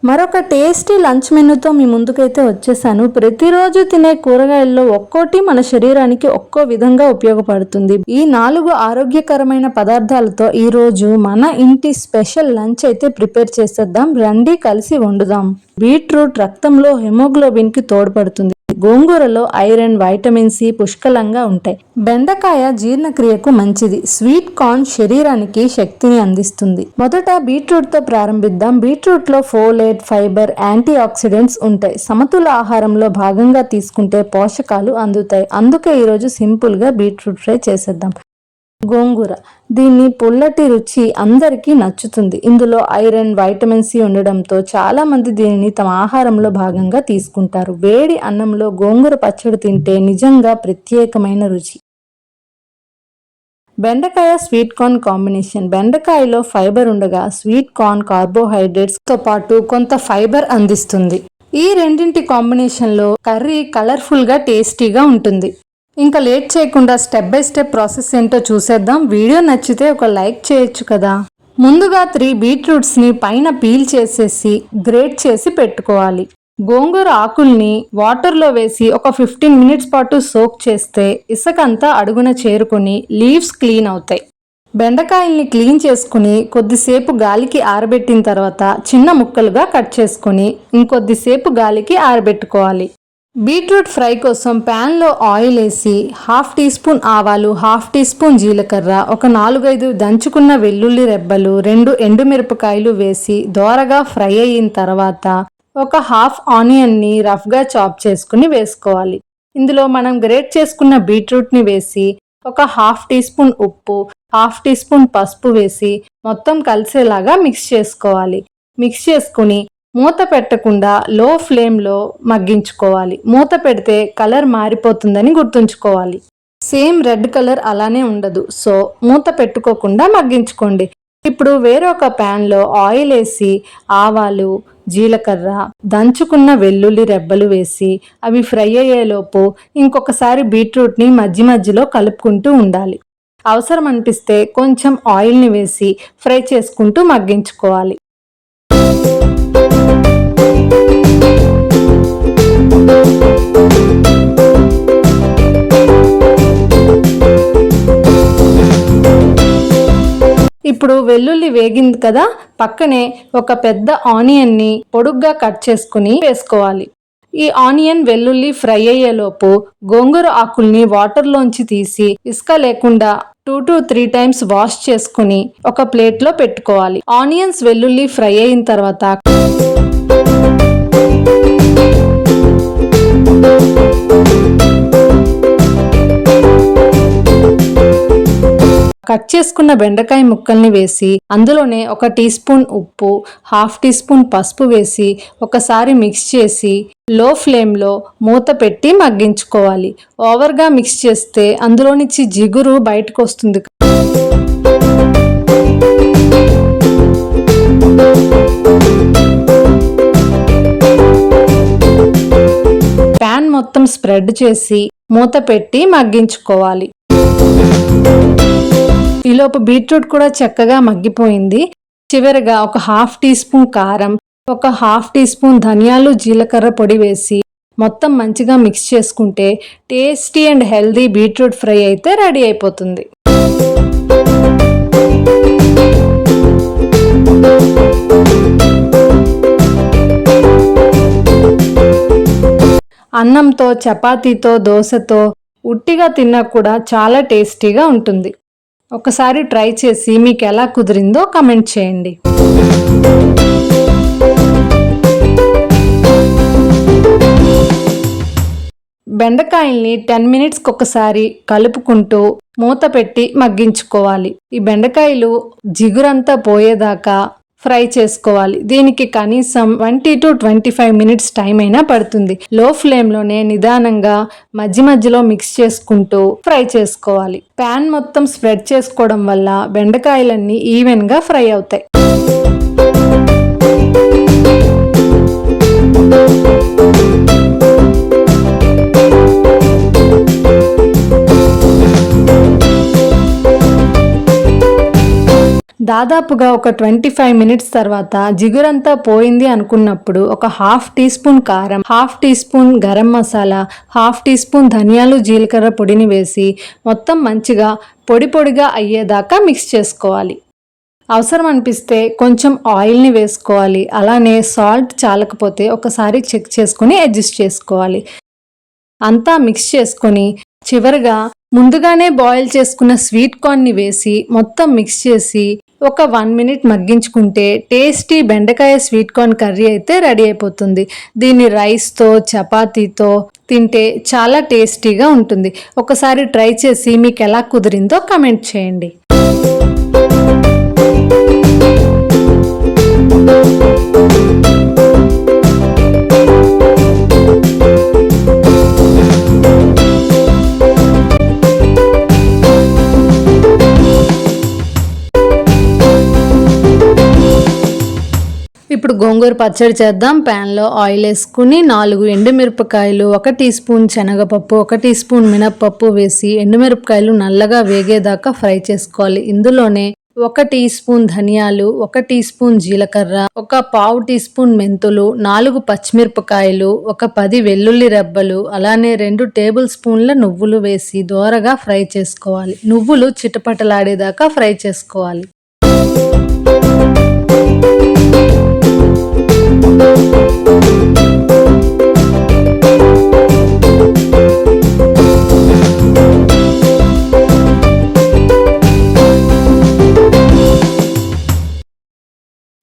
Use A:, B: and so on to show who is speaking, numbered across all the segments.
A: మరొక tasty lunch మెనూతో మీ ముందుకైతే వచ్చేసాను. ప్రతిరోజు తినే కూరగాయల్లో ఒక్కోటి మన శరీరానికి ఒక్కో విధంగా ఉపయోగపడుతుంది. ఈ 4 ఆరోగ్యకరమైన పదార్థాలతో ఈరోజు మన ఇంటి స్పెషల్ లంచ్ అయితే ప్రిపేర్ చేసేద్దాం. రండి కలిసి వండుదాం. బీట్రూట్ రక్తంలో హెమోగ్లోబిన్ కి తోడ్పడుతుంది. గోంగూరలో ఐరన్, వైటమిన్ సి పుష్కలంగా ఉంటాయి. బెండకాయ జీర్ణక్రియకు మంచిది. స్వీట్ కార్న్ శరీరానికి శక్తిని అందిస్తుంది. మొదట బీట్రూట్ తో ప్రారంభిద్దాం. బీట్రూట్ లో ఫోలేట్, ఫైబర్, యాంటీ ఆక్సిడెంట్స్ ఉంటాయి. సమతుల ఆహారంలో భాగంగా తీసుకుంటే పోషకాలు అందుతాయి. అందుకే ఈరోజు సింపుల్ గా బీట్రూట్ ఫ్రై చేసేద్దాం. గోంగూర, దీన్ని పుల్లటి రుచి అందరికీ నచ్చుతుంది. ఇందులో ఐరన్, వైటమిన్ సి ఉండడంతో చాలా మంది దీనిని తమ ఆహారంలో భాగంగా తీసుకుంటారు. వేడి అన్నంలో గోంగూర పచ్చడి తింటే నిజంగా ప్రత్యేకమైన రుచి. బెండకాయ స్వీట్ కార్న్ కాంబినేషన్. బెండకాయలో ఫైబర్ ఉండగా స్వీట్ కార్న్ కార్బోహైడ్రేట్స్ తో పాటు కొంత ఫైబర్ అందిస్తుంది. ఈ రెండింటి కాంబినేషన్లో కర్రీ కలర్ఫుల్ గా టేస్టీగా ఉంటుంది. ఇంకా లేట్ చేయకుండా స్టెప్ బై స్టెప్ ప్రాసెస్ ఏంటో చూసేద్దాం. వీడియో నచ్చితే ఒక లైక్ చేయొచ్చు కదా. ముందుగా 3 బీట్రూట్స్ ని పైన పీల్ చేసేసి గ్రేట్ చేసి పెట్టుకోవాలి. గోంగూర ఆకుల్ని వాటర్లో వేసి ఒక 15 మినిట్స్ పాటు సోక్ చేస్తే ఇసుకంతా అడుగున చేరుకుని లీవ్స్ క్లీన్ అవుతాయి. బెండకాయల్ని క్లీన్ చేసుకుని కొద్దిసేపు గాలికి ఆరబెట్టిన తర్వాత చిన్న ముక్కలుగా కట్ చేసుకుని ఇంకొద్దిసేపు గాలికి ఆరబెట్టుకోవాలి. బీట్రూట్ ఫ్రై కోసం ప్యాన్లో ఆయిల్ వేసి 1/2 టీ స్పూన్ ఆవాలు, 1/2 టీ స్పూన్ జీలకర్ర, ఒక 4-5 దంచుకున్న వెల్లుల్లి రెబ్బలు, 2 ఎండుమిరపకాయలు వేసి దోరగా ఫ్రై అయిన తర్వాత ఒక 1/2 ఆనియన్ని రఫ్గా చాప్ చేసుకుని వేసుకోవాలి. ఇందులో మనం గ్రేట్ చేసుకున్న బీట్రూట్ని వేసి ఒక 1/2 టీ స్పూన్ ఉప్పు, 1/2 టీ స్పూన్ పసుపు వేసి మొత్తం కలిసేలాగా మిక్స్ చేసుకోవాలి. మిక్స్ చేసుకుని మూత పెట్టకుండా లో ఫ్లేమ్లో మగ్గించుకోవాలి. మూత పెడితే కలర్ మారిపోతుందని గుర్తుంచుకోవాలి. సేమ్ రెడ్ కలర్ అలానే ఉండదు. సో మూత పెట్టుకోకుండా మగ్గించుకోండి. ఇప్పుడు వేరొక ప్యాన్లో ఆయిల్ వేసి ఆవాలు, జీలకర్ర, దంచుకున్న వెల్లుల్లి రెబ్బలు వేసి అవి ఫ్రై అయ్యేలోపు ఇంకొకసారి బీట్రూట్ని మధ్యలో కలుపుకుంటూ ఉండాలి. అవసరం అనిపిస్తే కొంచెం ఆయిల్ని వేసి ఫ్రై చేసుకుంటూ మగ్గించుకోవాలి. ఇప్పుడు వెల్లుల్లి వేగింది కదా, పక్కనే ఒక పెద్ద ఆనియన్ని పొడుగ్గా కట్ చేసుకుని వేసుకోవాలి. ఈ ఆనియన్, వెల్లుల్లి ఫ్రై అయ్యేలోపు గోంగూర ఆకుల్ని వాటర్లోంచి తీసి ఇసుక లేకుండా 2 to 3 టైమ్స్ వాష్ చేసుకుని ఒక ప్లేట్లో పెట్టుకోవాలి. ఆనియన్స్, వెల్లుల్లి ఫ్రై అయిన తర్వాత కట్ చేసుకున్న బెండకాయ ముక్కల్ని వేసి అందులోనే ఒక టీ స్పూన్ ఉప్పు, 1/2 టీ స్పూన్ పసుపు వేసి ఒకసారి మిక్స్ చేసి లో ఫ్లేమ్లో మూత పెట్టి మగ్గించుకోవాలి. ఓవర్గా మిక్స్ చేస్తే అందులో నుంచి జిగురు బయటకు వస్తుంది. ప్యాన్ మొత్తం స్ప్రెడ్ చేసి మూత పెట్టి మగ్గించుకోవాలి. ఈలోపు బీట్రూట్ కూడా చక్కగా మగ్గిపోయింది. చివరిగా ఒక 1/2 టీ స్పూన్ కారం, ఒక 1/2 టీ స్పూన్ ధనియాలు, జీలకర్ర పొడి వేసి మొత్తం మంచిగా మిక్స్ చేసుకుంటే tasty and healthy beetroot fry అయితే రెడీ అయిపోతుంది. అన్నంతో, చపాతీతో, దోశతో, ఉట్టిగా తిన్నా కూడా చాలా టేస్టీగా ఉంటుంది. ఒకసారి ట్రై చేసి మీకు ఎలా కుదిరిందో కామెంట్ చేయండి. బెండకాయల్ని 10 మినిట్స్కి ఒకసారి కలుపుకుంటూ మూత పెట్టి మగ్గించుకోవాలి. ఈ బెండకాయలు జిగురంతా పోయేదాకా ఫ్రై చేసుకోవాలి. దీనికి కనీసం 20 to 25 మినిట్స్ టైం అయినా పడుతుంది. లో ఫ్లేమ్లోనే నిదానంగా మధ్యలో మిక్స్ చేసుకుంటూ ఫ్రై చేసుకోవాలి. ప్యాన్ మొత్తం స్ప్రెడ్ చేసుకోవడం వల్ల బెండకాయలన్నీ ఈవెన్గా ఫ్రై అవుతాయి. దాదాపుగా ఒక 25 మినిట్స్ తర్వాత జిగురంతా పోయింది అనుకున్నప్పుడు ఒక 1/2 టీ స్పూన్ కారం, 1/2 teaspoon garam masala, 1/2 teaspoon ధనియాలు జీలకర్ర పొడిని వేసి మొత్తం మంచిగా పొడి పొడిగా అయ్యేదాకా మిక్స్ చేసుకోవాలి. అవసరం అనిపిస్తే కొంచెం ఆయిల్ని వేసుకోవాలి. అలానే సాల్ట్ చాలకపోతే ఒకసారి చెక్ చేసుకొని అడ్జస్ట్ చేసుకోవాలి. అంతా మిక్స్ చేసుకొని చివరిగా ముందుగానే బాయిల్ చేసుకున్న స్వీట్ కార్న్ని వేసి మొత్తం మిక్స్ చేసి ఒక 1 మినిట్ మగ్గించుకుంటే టేస్టీ బెండకాయ స్వీట్ కార్న్ కర్రీ అయితే రెడీ అయిపోతుంది. దీన్ని రైస్తో చపాతీతో తింటే చాలా టేస్టీగా ఉంటుంది. ఒకసారి ట్రై చేసి మీకు ఎలా కుదిరిందో కమెంట్ చేయండి. ఇప్పుడు గోంగూర పచ్చడి చేద్దాం. ప్యాన్లో ఆయిల్ వేసుకుని 4 ఎండుమిరపకాయలు, 1 టీ స్పూన్ శనగపప్పు, 1 టీ స్పూన్ మినప్పప్పు వేసి ఎండుమిరపకాయలు నల్లగా వేగేదాకా ఫ్రై చేసుకోవాలి. ఇందులోనే 1 టీ స్పూన్ ధనియాలు, 1 టీ స్పూన్ జీలకర్ర, 1/4 టీ స్పూన్ మెంతులు, 4 పచ్చిమిరపకాయలు, 10 వెల్లుల్లి రెబ్బలు, అలానే 2 టేబుల్ స్పూన్ల నువ్వులు వేసి దోరగా ఫ్రై చేసుకోవాలి. నువ్వులు చిటపటలాడేదాకా ఫ్రై చేసుకోవాలి.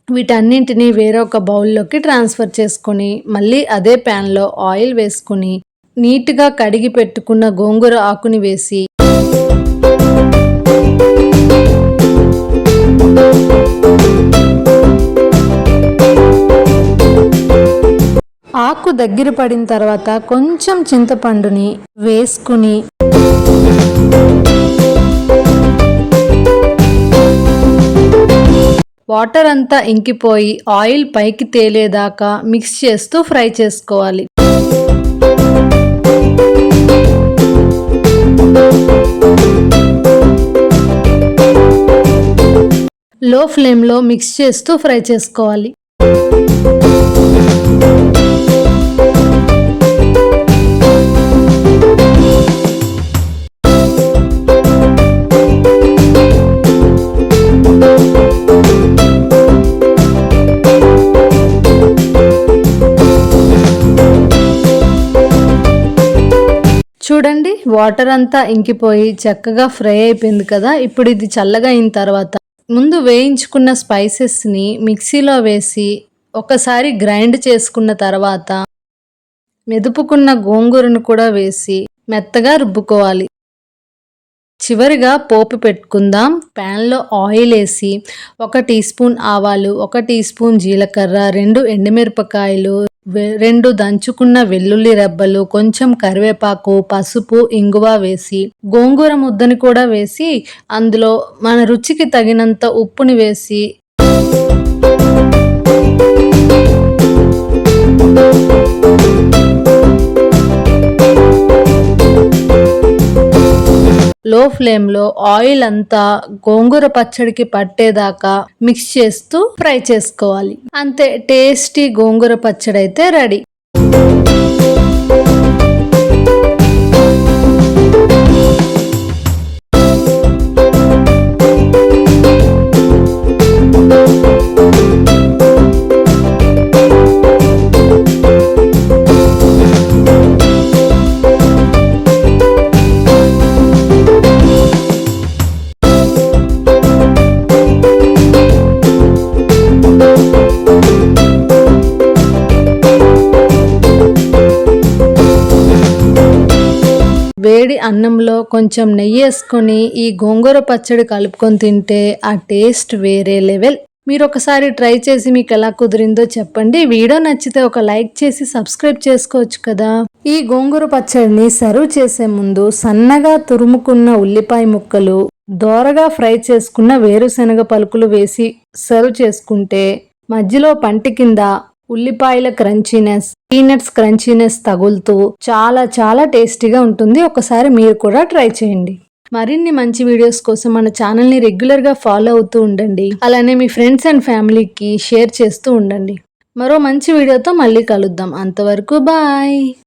A: వీటన్నింటినీ వేరొక బౌల్లోకి ట్రాన్స్ఫర్ చేసుకొని మళ్ళీ అదే ప్యాన్లో ఆయిల్ వేసుకుని నీట్గా కడిగి పెట్టుకున్న గోంగూర ఆకుని వేసి ఆకు దగ్గర పడిన తర్వాత కొంచెం చింతపండుని వేసుకుని వాటర్ అంతా ఇంకిపోయి ఆయిల్ పైకి తేలేదాకా మిక్స్ చేస్తూ ఫ్రై చేసుకోవాలి. లో ఫ్లేమ్లో మిక్స్ చేస్తూ ఫ్రై చేసుకోవాలి. చూడండి, వాటర్ అంతా ఇంకిపోయి చక్కగా ఫ్రై అయిపోయింది కదా. ఇప్పుడు ఇది చల్లగా అయిన తర్వాత ముందు వేయించుకున్న స్పైసెస్ని మిక్సీలో వేసి ఒకసారి గ్రైండ్ చేసుకున్న తర్వాత మెదుపుకున్న గోంగూరను కూడా వేసి మెత్తగా రుబ్బుకోవాలి. చివరిగా పోపు పెట్టుకుందాం. ప్యాన్లో ఆయిల్ వేసి 1 టీ స్పూన్ ఆవాలు, 1 టీ స్పూన్ జీలకర్ర, 2 ఎండుమిరపకాయలు, 2 దంచుకున్న వెల్లుల్లి రెబ్బలు, కొంచెం కరివేపాకు, పసుపు, ఇంగువ వేసి గోంగూర ముద్దని కూడా వేసి అందులో మన రుచికి తగినంత ఉప్పుని వేసి లో ఫ్లేమ్లో ఆయిల్ అంతా గోంగూర పచ్చడికి పట్టేదాకా మిక్స్ చేస్తూ ఫ్రై చేసుకోవాలి. అంతే, టేస్టీ గోంగూర పచ్చడి అయితే రెడీ. వేడి అన్నంలో కొంచెం నెయ్యి వేసుకొని ఈ గోంగూర పచ్చడి కలుపుకొని తింటే ఆ టేస్ట్ వేరే లెవెల్. మీరు ఒకసారి ట్రై చేసి మీకు ఎలా కుదిరిందో చెప్పండి. వీడియో నచ్చితే ఒక లైక్ చేసి సబ్స్క్రైబ్ చేసుకోవచ్చు కదా. ఈ గోంగూర పచ్చడిని సర్వ్ చేసే ముందు సన్నగా తురుముకున్న ఉల్లిపాయ ముక్కలు, దోరగా ఫ్రై చేసుకున్న వేరుశనగ పలుకులు వేసి సర్వ్ చేసుకుంటే మధ్యలో పంటి కింద ఉల్లిపాయల క్రంచీనెస్, పీనట్స్ క్రంచీనెస్ తగులుతూ చాలా చాలా టేస్టీగా ఉంటుంది. ఒకసారి మీరు కూడా ట్రై చేయండి. మరిన్ని మంచి వీడియోస్ కోసం మన ఛానల్ని రెగ్యులర్గా ఫాలో అవుతూ ఉండండి. అలానే మీ ఫ్రెండ్స్ అండ్ ఫ్యామిలీకి షేర్ చేస్తూ ఉండండి. మరో మంచి వీడియోతో మళ్ళీ కలుద్దాం. అంతవరకు బాయ్.